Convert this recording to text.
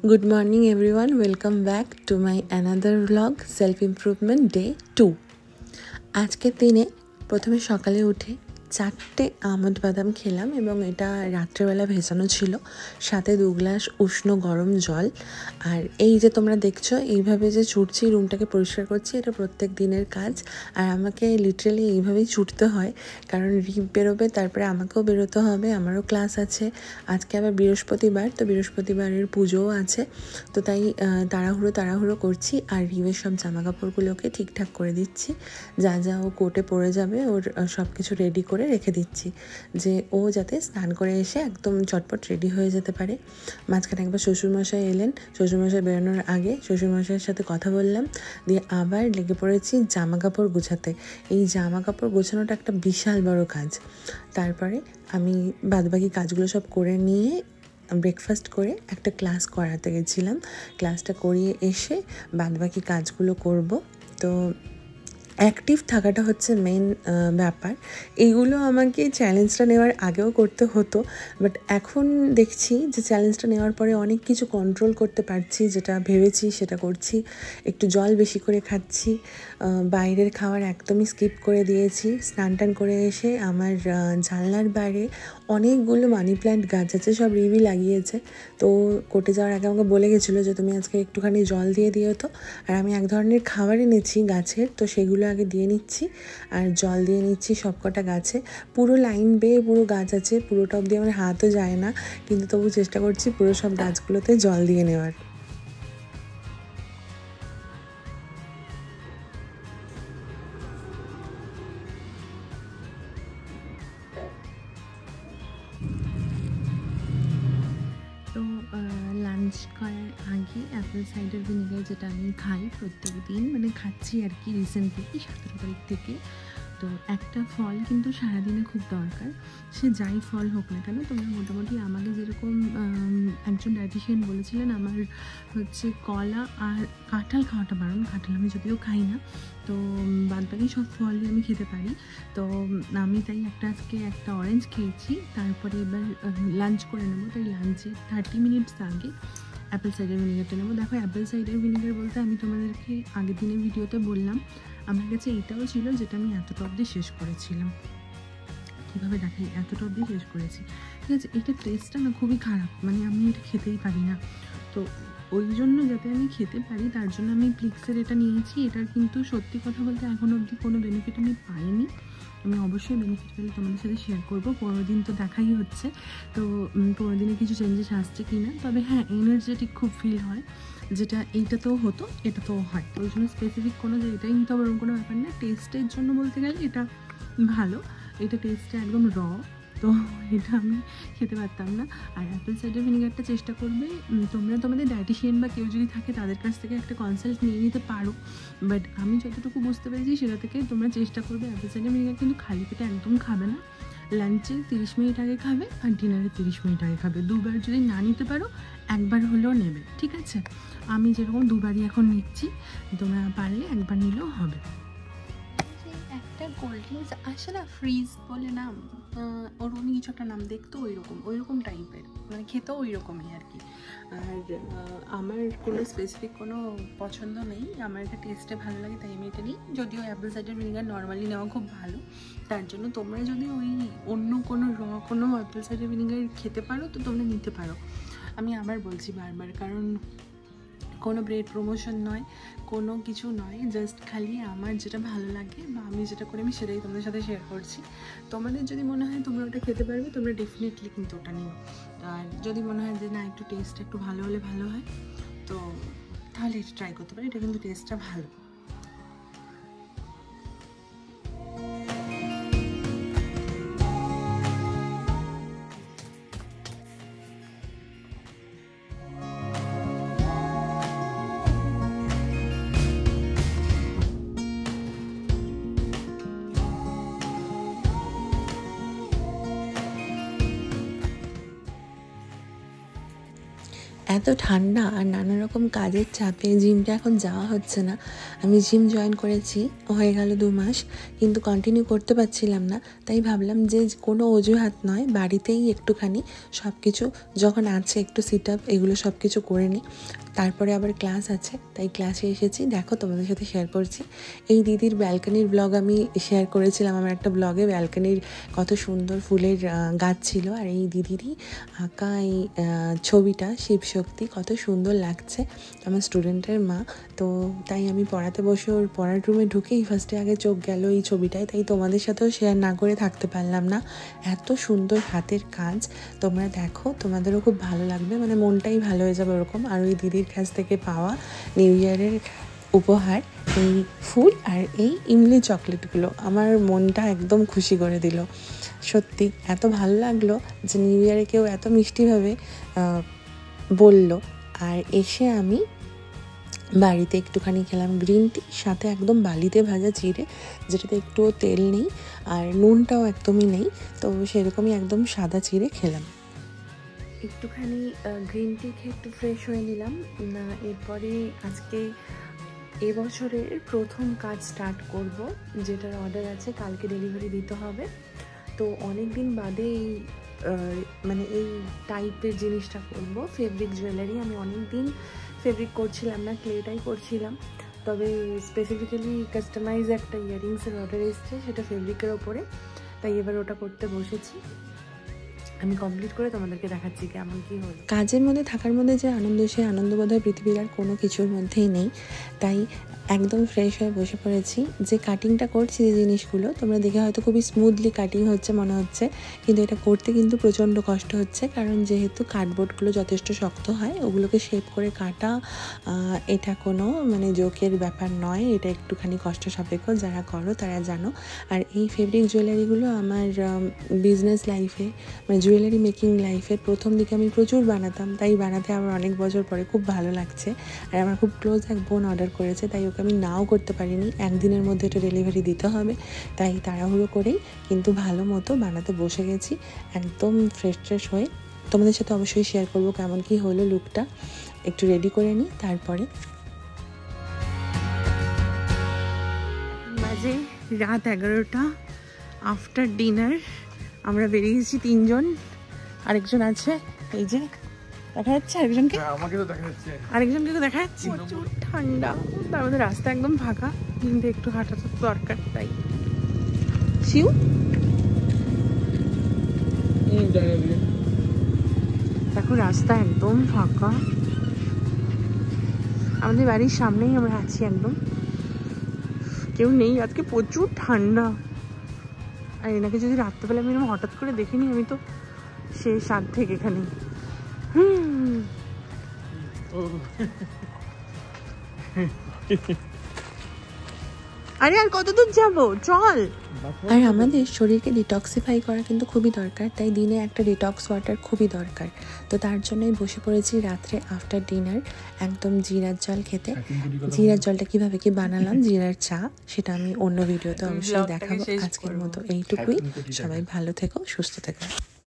Good morning everyone, welcome back to my another vlog self improvement day 2। আজকের দিনে প্রথমে সকালে উঠে 4টে আমন্ড বাদাম খেলাম এবং এটা রাত্রেবেলা ভেজানো ছিল, সাথে 2 গ্লাস উষ্ণ গরম জল। আর এই যে তোমরা দেখছো এইভাবে যে ছুটছি, রুমটাকে পরিষ্কার করছি, এটা প্রত্যেক দিনের কাজ। আর আমাকে লিটারালি এইভাবেই ছুটতে হয়, কারণ রিপ বেরোবে, তারপরে আমাকেও বেরোতে হবে, আমারও ক্লাস আছে। আজকে আবার বৃহস্পতিবার, তো বৃহস্পতিবারের পুজোও আছে, তো তাই তাড়াহুড়ো করছি। আর রিপের সব জামা কাপড়গুলোকে ঠিকঠাক করে দিচ্ছি, যা যা ও কোর্টে পড়ে যাবে ওর সব কিছু রেডি করে রেখে দিচ্ছি, যে ও যাতে স্নান করে এসে একদম চটপট রেডি হয়ে যেতে পারে। মাঝখানে একবার শ্বশুরমশাই এলেন, শ্বশুরমশাই বেরোনোর আগে শ্বশুরমশাইয়ের সাথে কথা বললাম, দিয়ে আবার লেগে পড়েছি জামা কাপড় গোছাতে। এই জামা কাপড় গোছানোটা একটা বিশাল বড় কাজ। তারপরে আমি বাদবাকি কাজগুলো সব করে নিয়ে ব্রেকফাস্ট করে একটা ক্লাস করাতে গেছিলাম। ক্লাসটা করিয়ে এসে বাদবাকি কাজগুলো করব। তো অ্যাক্টিভ থাকাটা হচ্ছে মেন ব্যাপার। এইগুলো আমাকে চ্যালেঞ্জটা নেওয়ার আগেও করতে হতো, বাট এখন দেখছি যে চ্যালেঞ্জটা নেওয়ার পরে অনেক কিছু কন্ট্রোল করতে পারছি, যেটা ভেবেছি সেটা করছি। একটু জল বেশি করে খাচ্ছি, বাইরের খাবার একদমই স্কিপ করে দিয়েছি। স্নান টান করে এসে আমার জানলার বাইরে অনেকগুলো মানি প্ল্যান্ট গাছ আছে, সব রিবি লাগিয়েছে। তো কোর্টে যাওয়ার আগে আমাকে বলে গেছিলো যে তুমি আজকে একটুখানি জল দিয়ে দিও তো। আর আমি এক ধরনের খাবার এনেছি গাছের, তো সেগুলো আগে দিয়ে নিচ্ছি আর জল দিয়ে নিচ্ছি সবকটা গাছে। পুরো লাইন বেয়ে পুরো গাছ আছে, পুরোটা অবধি আমার হাতও যায় না, কিন্তু তবু চেষ্টা করছি পুরো সব গাছগুলোতে জল দিয়ে নেওয়ার। তো লাঞ্চ করার আগে অ্যাপেল সাইডার ভিনেগার, যেটা আমি খাই প্রত্যেক দিন, মানে খাচ্ছি আর কি রিসেন্টলি 17 তারিখ থেকে। তো একটা ফল কিন্তু সারাদিনে খুব দরকার, সে যাই ফল হোক না কেন। তোমরা মোটামুটি আমাকে যেরকম একজন ডায়েটিশিয়ান বলেছিলেন, আমার হচ্ছে কলা আর কাঁঠাল খাওয়াটা বারণ। কাঁঠাল আমি যদিও খাই না, তো বাদবাকি সব ফলই আমি খেতে পারি। তো আমি তাই আজকে একটা অরেঞ্জ খেয়েছি। তারপরে এবার লাঞ্চ করে নেবো, তাই লাঞ্চে 30 মিনিটস আগে অ্যাপেল সাইডার ভিনেগারটা নেবো। দেখো, অ্যাপেল সাইডার ভিনেগার বলতে আমি তোমাদেরকে আগের দিনের ভিডিওতে বললাম, আমার কাছে এইটাও ছিল যেটা আমি এতটা অবধি শেষ করেছিলাম। কীভাবে দেখাই, এতটা অবধি শেষ করেছি, ঠিক আছে। এটা টেস্টটা না খুবই খারাপ, মানে আমি এটা খেতেই পারি না। তো ওই জন্য যাতে আমি খেতে পারি তার জন্য আমি প্লিক্সের এটা নিয়েছি। এটার কিন্তু সত্যি কথা বলতে এখনও অবধি কোনো বেনিফিট আমি পাইনি। আমি অবশ্যই বেনিফিট পেলে তোমাদের সাথে শেয়ার করবো। 15 দিন তো দেখাই হচ্ছে, তো 15 দিনে কিছু চেঞ্জেস আসছে কি না। তবে হ্যাঁ, এনার্জেটিক খুব ফিল হয়, যেটা এইটাতেও হতো, এটাতেও হয়। তো ওই জন্য স্পেসিফিক কোনো যে এটাই নিতে হবে এরকম কোনো ব্যাপার না। টেস্টের জন্য বলতে গেলে এটা ভালো, এটা টেস্টটা একদম র, তো এটা আমি খেতে পারতাম না। আর অ্যাপেল সাইডার ভিনেগারটা চেষ্টা করবে তোমরা, তোমাদের ডায়েটিশিয়ান বা কেউ যদি থাকে তাদের কাছ থেকে একটা কনসাল্ট নিয়ে নিতে পারো। বাট আমি যতটুকু বুঝতে পেরেছি সেটা থেকে তোমরা চেষ্টা করবে অ্যাপেল সাইডার ভিনেগার কিন্তু খালি পেটে একদম খাবে না। লাঞ্চে 30 মিনিট আগে খাবে আর ডিনারে 30 মিনিট আগে খাবে। দুবার যদি না নিতে পারো একবার হলেও নেবে, ঠিক আছে। আমি যেরকম দুবারই এখন নিচ্ছি, তোমরা পারলে একবার নিলেও হবে। একটা কোল্ড ড্রিঙ্কস আসে না, ফ্রিজ বলে নাম, ওরকম কিছু একটা নাম, দেখতো ওইরকম টাইপের, মানে খেতেও ওই রকমই আর কি। আর আমার কোনো স্পেসিফিক কোনো পছন্দ নেই, আমার এটা টেস্টে ভালো লাগে তাই আমি এটা নিই। যদিও অ্যাপেল সাইডার ভিনেগার নর্মালি নেওয়া খুব ভালো, তার জন্য তোমরা যদি ওই অন্য কোনো কোনো অ্যাপেল সাইডার ভিনেগার খেতে পারো তো তোমরা নিতে পারো। আমি আবার বলছি বারবার, কারণ কোনো ব্রেড প্রমোশন নয়, কোনো কিছু নয়, জাস্ট খালি আমার যেটা ভালো লাগে বা আমি যেটা করি আমি সেটাই তোমাদের সাথে শেয়ার করছি। তোমাদের যদি মনে হয় তোমরা ওটা খেতে পারবে, তোমরা ডেফিনেটলি কিন্তু ওটা নিও। আর যদি মনে হয় যে না, একটু টেস্ট একটু ভালো হলে ভালো হয়, তো তাহলে এটা ট্রাই করতে পারি। এটা কিন্তু টেস্টটা ভালো। এত ঠান্ডা আর নানা রকম কাজের চাপে জিমটা এখন যাওয়া হচ্ছে না। আমি জিম জয়েন করেছি হয়ে গেল 2 মাস, কিন্তু কন্টিনিউ করতে পারছিলাম না। তাই ভাবলাম যে কোনো অজুহাত নয়, বাড়িতেই একটুখানি সব কিছু যখন আছে একটু সিট আপ এগুলো সব কিছু করে নিই। তারপরে আবার ক্লাস আছে, তাই ক্লাসে এসেছি। দেখো তোমাদের সাথে শেয়ার করছি। এই দিদির ব্যালকনির ব্লগ আমি শেয়ার করেছিলাম আমার একটা ব্লগে। ব্যালকনির কত সুন্দর ফুলের গাছ ছিল, আর এই দিদিরই আঁকা এই ছবিটা শিবশক্তি কত সুন্দর লাগছে। আমার স্টুডেন্টের মা, তো তাই আমি পড়াতে বসে ওর পড়ার রুমে ঢুকেই ফার্স্টে আগে চোখ গেল এই ছবিটায়। তাই তোমাদের সাথেও শেয়ার না করে থাকতে পারলাম না। এত সুন্দর হাতের কাজ, তোমরা দেখো, তোমাদেরও খুব ভালো লাগবে, মানে মনটাই ভালো হয়ে যাবে ওরকম। আর ওই দিদির কাছ থেকে পাওয়া নিউ ইয়ারের উপহার এই ফুল আর এই ইমলি চকলেটগুলো আমার মনটা একদম খুশি করে দিল। সত্যি এত ভালো লাগলো যে নিউ ইয়ারে কেউ এত মিষ্টিভাবে বলল। আর এসে আমি বাড়িতে একটুখানি খেলাম গ্রিন টি, সাথে একদম বালিতে ভাজা চিড়ে, যেটাতে একটুও তেল নেই আর নুনটাও একদমই নেই, তো সেরকমই একদম সাদা চিড়ে খেলাম। একটুখানি গ্রিন টি খেয়ে একটু ফ্রেশ হয়ে নিলাম। এরপরে আজকে এবছরের প্রথম কাজ স্টার্ট করব, যেটার অর্ডার আছে, কালকে ডেলিভারি দিতে হবে। তো অনেক দিন বাদে এই মানে এই টাইপের জিনিসটা করব, ফেব্রিক জুয়েলারি। আমি অনেক দিন ফেব্রিক করছিলাম না, ক্লেটাই করছিলাম। তবে স্পেসিফিক্যালি কাস্টমাইজ একটা ইয়াররিংসের অর্ডার এসছে, সেটা ফেব্রিকের ওপরে, তাই এবার ওটা করতে বসেছি। আমি কমপ্লিট করে তোমাদেরকে দেখাচ্ছি কেমন কী হলো। কাজের মধ্যে থাকার মধ্যে যে আনন্দ, সেই আনন্দ বোধহয় পৃথিবীর আর কোনো কিছুর মধ্যেই নেই। তাই একদম ফ্রেশ হয়ে বসে পড়েছি। যে কাটিংটা করছি, যে জিনিসগুলো তোমরা দেখে হয়তো খুবই স্মুথলি কাটিং হচ্ছে মনে হচ্ছে, কিন্তু এটা করতে কিন্তু প্রচণ্ড কষ্ট হচ্ছে, কারণ যেহেতু কার্ডবোর্ডগুলো যথেষ্ট শক্ত হয়, ওগুলোকে শেপ করে কাটা এটা কোনো মানে জোকের ব্যাপার নয়, এটা একটুখানি কষ্ট সাপেক্ষ। যারা করো তারা জানো। আর এই ফেব্রিক জুয়েলারিগুলো আমার বিজনেস লাইফে, মানে জুয়েলারি মেকিং লাইফের প্রথম দিকে আমি প্রচুর বানাতাম, তাই বানাতে আমার অনেক বছর পরে খুব ভালো লাগছে। আর আমার খুব ক্লোজ এক বোন অর্ডার করেছে, তাই ওকে আমি নাও করতে পারিনি, একদিনের মধ্যে এটা ডেলিভারি দিতে হবে, তাই তাড়াহুড়ো করেই কিন্তু ভালো মতো বানাতে বসে গেছি একদম ফ্রেশ হয়ে। তোমাদের সাথে অবশ্যই শেয়ার করবো কেমন কি হলো লুকটা। একটু রেডি করে নিই, তারপরে বাজে রাত 11টা। আফটার ডিনার আমরা বেরিয়েছি 3 জন, আরেকজন আছে এই যে দেখা যাচ্ছে, আরেকজনকে আরেকজনকে দেখা যাচ্ছে। প্রচুর ঠান্ডা, তার মধ্যে রাস্তা একদম ফাঁকা, কিন্তু একটু হাঁটা তো দরকার। তাই শিউ দেখো রাস্তা একদম ফাঁকা, আমাদের বাড়ির সামনেই আমরা আছি, একদম কেউ নেই আজকে, প্রচুর ঠান্ডা। আর এনাকে যদি রাত্রেবেলা আমি হঠাৎ করে দেখিনি, আমি তো সেই সাত থেকে এখানে। আরে আর কত দূর যাবো, চল। আর আমাদের শরীরকে ডিটক্সিফাই করা কিন্তু খুবই দরকার, তাই দিনে একটা ডিটক্স ওয়াটার খুবই দরকার। তো তার জন্যই বসে পড়েছি রাত্রে আফটার ডিনার একদম জিরার জল খেতে। জিরার জলটা কিভাবে কি বানালাম, জিরার চা, সেটা আমি অন্য ভিডিওতে অবশ্যই দেখাবো। আজকের মতো এইটুকুই। সবাই ভালো থেকো, সুস্থ থেকো।